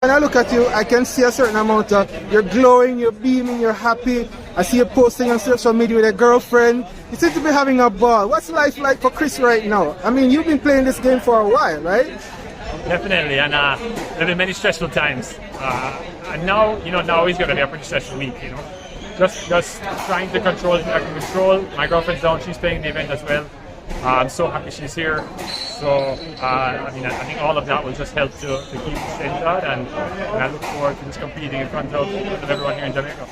When I look at you, I can see a certain amount of, you're glowing, you're beaming, you're happy. I see you posting on social media with a girlfriend. You seem to be having a ball. What's life like for Chris right now? I mean, you've been playing this game for a while, right? Definitely, and there have been many stressful times. And now, now he's going to be a pretty stressful week, Just trying to control what I can control. My girlfriend's down, she's playing the event as well. I'm so happy she's here. So, I think all of that will just help to keep the steady out, and I look forward to just competing in front of everyone here in Jamaica.